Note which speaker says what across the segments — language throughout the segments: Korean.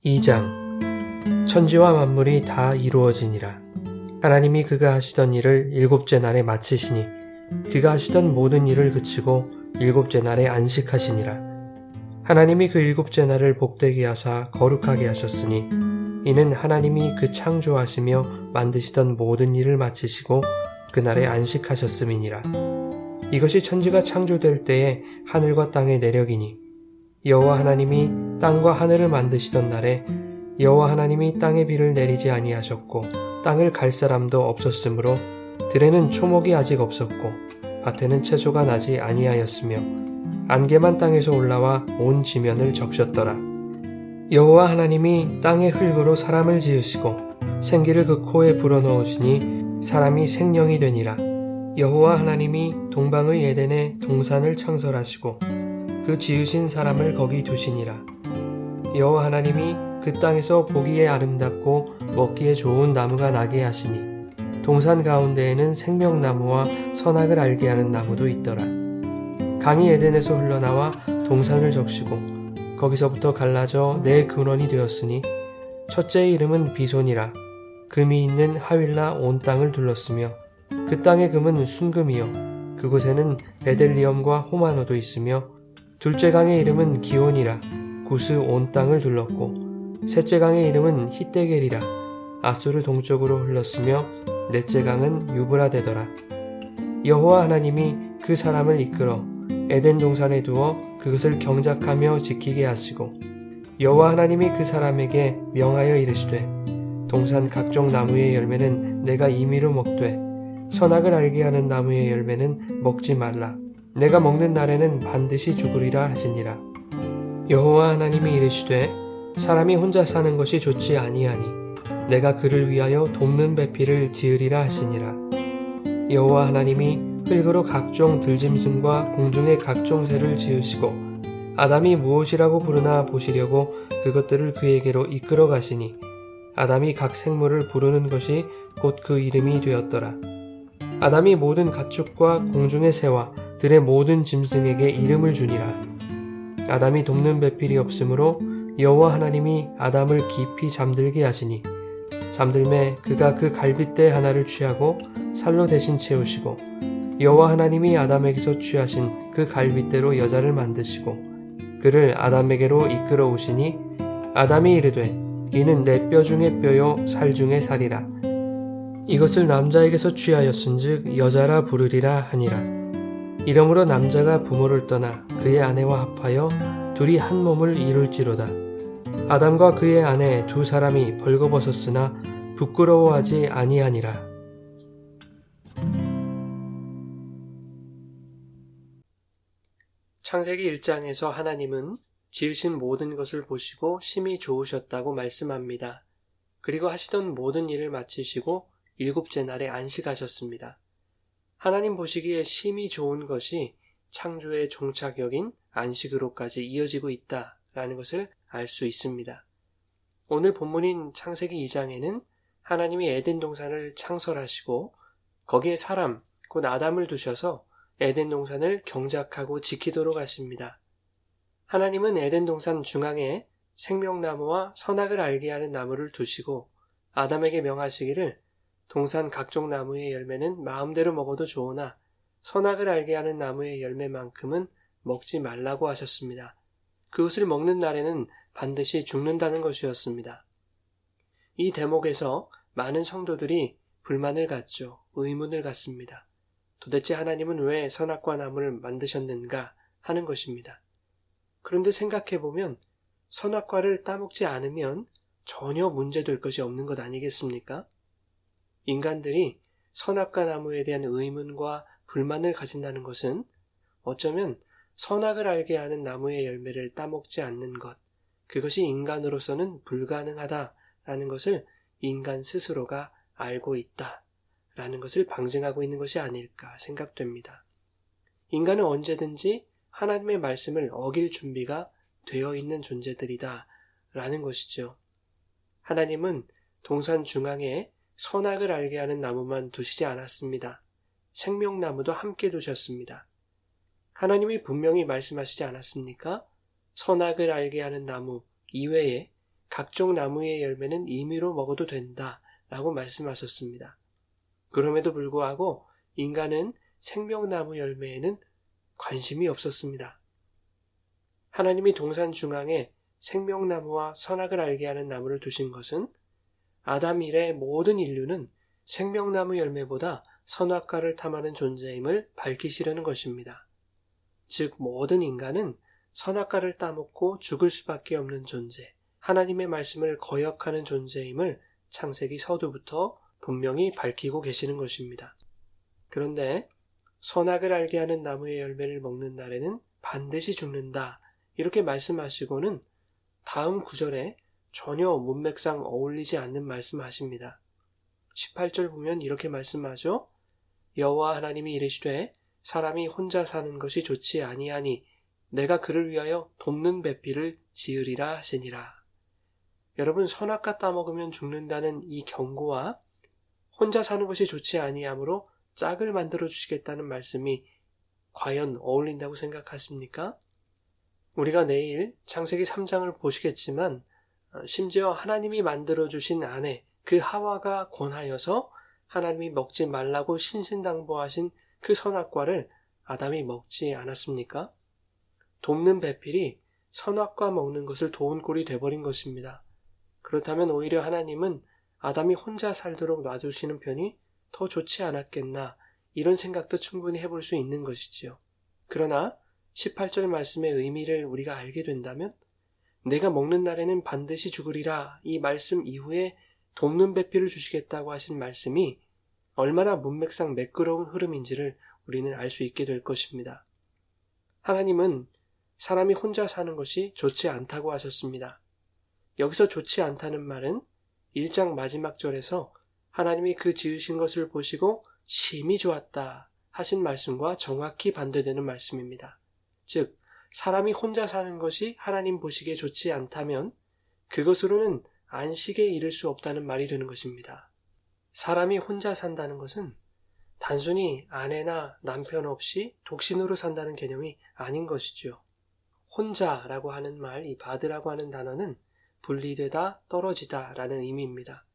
Speaker 1: 2장 천지와 만물이 다 이루어지니라. 하나님이 그가 하시던 일을 일곱째 날에 마치시니 그가 하시던 모든 일을 그치고 일곱째 날에 안식하시니라. 하나님이 그 일곱째 날을 복되게 하사 거룩하게 하셨으니 이는 하나님이 그 창조하시며 만드시던 모든 일을 마치시고 그날에 안식하셨음이니라. 이것이 천지가 창조될 때에 하늘과 땅의 내력이니 여호와 하나님이 땅과 하늘을 만드시던 날에 여호와 하나님이 땅에 비를 내리지 아니하셨고 땅을 갈 사람도 없었으므로 들에는 초목이 아직 없었고 밭에는 채소가 나지 아니하였으며 안개만 땅에서 올라와 온 지면을 적셨더라. 여호와 하나님이 땅의 흙으로 사람을 지으시고 생기를 그 코에 불어넣으시니 사람이 생령이 되니라. 여호와 하나님이 동방의 에덴에 동산을 창설하시고 그 지으신 사람을 거기 두시니라. 여호와 하나님이 그 땅에서 보기에 아름답고 먹기에 좋은 나무가 나게 하시니 동산 가운데에는 생명나무와 선악을 알게 하는 나무도 있더라. 강이 에덴에서 흘러나와 동산을 적시고 거기서부터 갈라져 네 근원이 되었으니 첫째의 이름은 비손이라. 금이 있는 하윌라 온 땅을 둘렀으며 그 땅의 금은 순금이요 그곳에는 베델리엄과 호마노도 있으며 둘째 강의 이름은 기온이라. 구스 온 땅을 둘렀고 셋째 강의 이름은 히데겔이라. 아수르 동쪽으로 흘렀으며 넷째 강은 유브라데더라. 여호와 하나님이 그 사람을 이끌어 에덴 동산에 두어 그것을 경작하며 지키게 하시고 여호와 하나님이 그 사람에게 명하여 이르시되 동산 각종 나무의 열매는 내가 임의로 먹되 선악을 알게 하는 나무의 열매는 먹지 말라. 내가 먹는 날에는 반드시 죽으리라 하시니라. 여호와 하나님이 이르시되 사람이 혼자 사는 것이 좋지 아니하니 내가 그를 위하여 돕는 배필을 지으리라 하시니라. 여호와 하나님이 흙으로 각종 들짐승과 공중의 각종 새를 지으시고 아담이 무엇이라고 부르나 보시려고 그것들을 그에게로 이끌어 가시니 아담이 각 생물을 부르는 것이 곧 그 이름이 되었더라. 아담이 모든 가축과 공중의 새와 들의 모든 짐승에게 이름을 주니라. 아담이 돕는 배필이 없으므로 여호와 하나님이 아담을 깊이 잠들게 하시니 잠들매 그가 그 갈빗대 하나를 취하고 살로 대신 채우시고 여호와 하나님이 아담에게서 취하신 그 갈빗대로 여자를 만드시고 그를 아담에게로 이끌어 오시니 아담이 이르되 이는 내 뼈 중의 뼈요 살 중의 살이라. 이것을 남자에게서 취하였은즉 여자라 부르리라 하니라. 이러므로 남자가 부모를 떠나 그의 아내와 합하여 둘이 한 몸을 이룰지로다. 아담과 그의 아내 두 사람이 벌거벗었으나 부끄러워하지 아니하니라. 창세기 1장에서 하나님은 지으신 모든 것을 보시고 심히 좋으셨다고 말씀합니다. 그리고 하시던 모든 일을 마치시고 일곱째 날에 안식하셨습니다. 하나님 보시기에 심히 좋은 것이 창조의 종착역인 안식으로까지 이어지고 있다라는 것을 알 수 있습니다. 오늘 본문인 창세기 2장에는 하나님이 에덴 동산을 창설하시고 거기에 사람, 곧 아담을 두셔서 에덴 동산을 경작하고 지키도록 하십니다. 하나님은 에덴 동산 중앙에 생명나무와 선악을 알게 하는 나무를 두시고 아담에게 명하시기를 동산 각종 나무의 열매는 마음대로 먹어도 좋으나 선악을 알게 하는 나무의 열매만큼은 먹지 말라고 하셨습니다. 그것을 먹는 날에는 반드시 죽는다는 것이었습니다. 이 대목에서 많은 성도들이 불만을 갖죠. 의문을 갖습니다. 도대체 하나님은 왜 선악과 나무를 만드셨는가 하는 것입니다. 그런데 생각해보면 선악과를 따먹지 않으면 전혀 문제될 것이 없는 것 아니겠습니까? 인간들이 선악과 나무에 대한 의문과 불만을 가진다는 것은 어쩌면 선악을 알게 하는 나무의 열매를 따먹지 않는 것, 그것이 인간으로서는 불가능하다라는 것을 인간 스스로가 알고 있다라는 것을 방증하고 있는 것이 아닐까 생각됩니다. 인간은 언제든지 하나님의 말씀을 어길 준비가 되어 있는 존재들이다라는 것이죠. 하나님은 동산 중앙에 선악을 알게 하는 나무만 두시지 않았습니다. 생명나무도 함께 두셨습니다. 하나님이 분명히 말씀하시지 않았습니까? 선악을 알게 하는 나무 이외에 각종 나무의 열매는 임의로 먹어도 된다 라고 말씀하셨습니다. 그럼에도 불구하고 인간은 생명나무 열매에는 관심이 없었습니다. 하나님이 동산 중앙에 생명나무와 선악을 알게 하는 나무를 두신 것은 아담 이래 모든 인류는 생명나무 열매보다 선악과를 탐하는 존재임을 밝히시려는 것입니다. 즉 모든 인간은 선악과를 따먹고 죽을 수밖에 없는 존재, 하나님의 말씀을 거역하는 존재임을 창세기 서두부터 분명히 밝히고 계시는 것입니다. 그런데 선악을 알게 하는 나무의 열매를 먹는 날에는 반드시 죽는다 이렇게 말씀하시고는 다음 구절에 전혀 문맥상 어울리지 않는 말씀하십니다. 18절 보면 이렇게 말씀하죠. 여호와 하나님이 이르시되 사람이 혼자 사는 것이 좋지 아니하니 내가 그를 위하여 돕는 배필을 지으리라 하시니라. 여러분, 선악과 따먹으면 죽는다는 이 경고와 혼자 사는 것이 좋지 아니하므로 짝을 만들어 주시겠다는 말씀이 과연 어울린다고 생각하십니까? 우리가 내일 창세기 3장을 보시겠지만 심지어 하나님이 만들어주신 아내 그 하와가 권하여서 하나님이 먹지 말라고 신신당부하신 그 선악과를 아담이 먹지 않았습니까? 돕는 배필이 선악과 먹는 것을 도운 꼴이 돼버린 것입니다. 그렇다면 오히려 하나님은 아담이 혼자 살도록 놔두시는 편이 더 좋지 않았겠나 이런 생각도 충분히 해볼 수 있는 것이지요. 그러나 18절 말씀의 의미를 우리가 알게 된다면 내가 먹는 날에는 반드시 죽으리라 이 말씀 이후에 돕는 배필을 주시겠다고 하신 말씀이 얼마나 문맥상 매끄러운 흐름인지를 우리는 알 수 있게 될 것입니다. 하나님은 사람이 혼자 사는 것이 좋지 않다고 하셨습니다. 여기서 좋지 않다는 말은 1장 마지막 절에서 하나님이 그 지으신 것을 보시고 심히 좋았다 하신 말씀과 정확히 반대되는 말씀입니다. 즉 사람이 혼자 사는 것이 하나님 보시기에 좋지 않다면 그것으로는 안식에 이를 수 없다는 말이 되는 것입니다. 사람이 혼자 산다는 것은 단순히 아내나 남편 없이 독신으로 산다는 개념이 아닌 것이죠. 혼자라고 하는 말, 이 바드라고 하는 단어는 분리되다, 떨어지다 라는 의미입니다.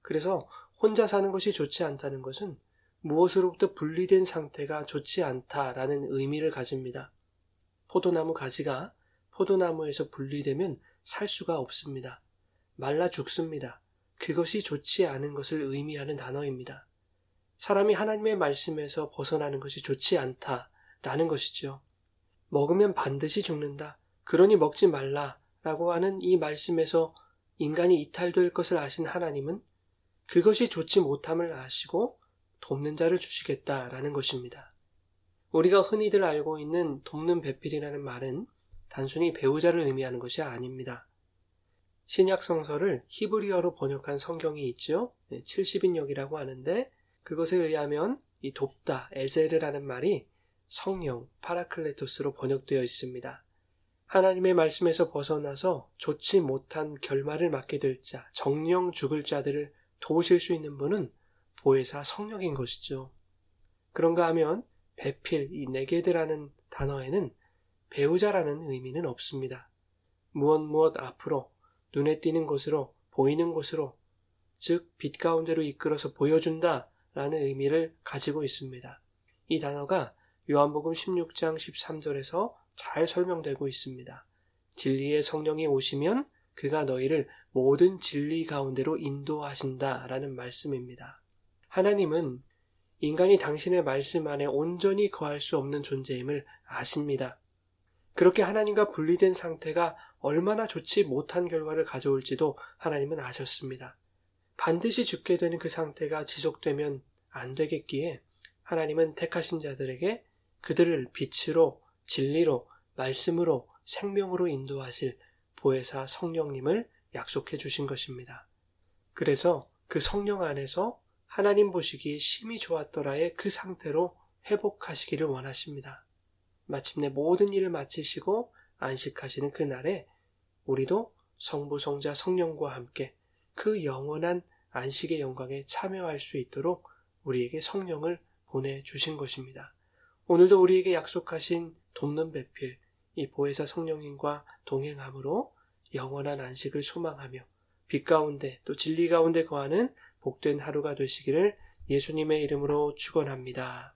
Speaker 1: 그래서 혼자 사는 것이 좋지 않다는 것은 무엇으로부터 분리된 상태가 좋지 않다라는 의미를 가집니다. 포도나무 가지가 포도나무에서 분리되면 살 수가 없습니다. 말라 죽습니다. 그것이 좋지 않은 것을 의미하는 단어입니다. 사람이 하나님의 말씀에서 벗어나는 것이 좋지 않다라는 것이죠. 먹으면 반드시 죽는다. 그러니 먹지 말라라고 하는 이 말씀에서 인간이 이탈될 것을 아신 하나님은 그것이 좋지 못함을 아시고 돕는 자를 주시겠다라는 것입니다. 우리가 흔히들 알고 있는 돕는 배필이라는 말은 단순히 배우자를 의미하는 것이 아닙니다. 신약 성서를 히브리어로 번역한 성경이 있죠. 70인역이라고 하는데 그것에 의하면 이 돕다, 에제르라는 말이 성령, 파라클레토스로 번역되어 있습니다. 하나님의 말씀에서 벗어나서 좋지 못한 결말을 맞게 될 자, 정령 죽을 자들을 도우실 수 있는 분은 보혜사 성령인 것이죠. 그런가 하면 배필, 이 네게드라는 단어에는 배우자라는 의미는 없습니다. 무엇 앞으로, 눈에 띄는 곳으로, 보이는 곳으로, 즉 빛 가운데로 이끌어서 보여준다 라는 의미를 가지고 있습니다. 이 단어가 요한복음 16장 13절에서 잘 설명되고 있습니다. 진리의 성령이 오시면 그가 너희를 모든 진리 가운데로 인도하신다 라는 말씀입니다. 하나님은 인간이 당신의 말씀 안에 온전히 거할 수 없는 존재임을 아십니다. 그렇게 하나님과 분리된 상태가 얼마나 좋지 못한 결과를 가져올지도 하나님은 아셨습니다. 반드시 죽게 되는 그 상태가 지속되면 안 되겠기에 하나님은 택하신 자들에게 그들을 빛으로, 진리로, 말씀으로, 생명으로 인도하실 보혜사 성령님을 약속해 주신 것입니다. 그래서 그 성령 안에서 하나님 보시기에 심히 좋았더라의 그 상태로 회복하시기를 원하십니다. 마침내 모든 일을 마치시고 안식하시는 그날에 우리도 성부, 성자, 성령과 함께 그 영원한 안식의 영광에 참여할 수 있도록 우리에게 성령을 보내주신 것입니다. 오늘도 우리에게 약속하신 돕는 배필, 이 보혜사 성령님과 동행함으로 영원한 안식을 소망하며 빛 가운데 또 진리 가운데 거하는 복된 하루가 되시기를 예수님의 이름으로 축원합니다.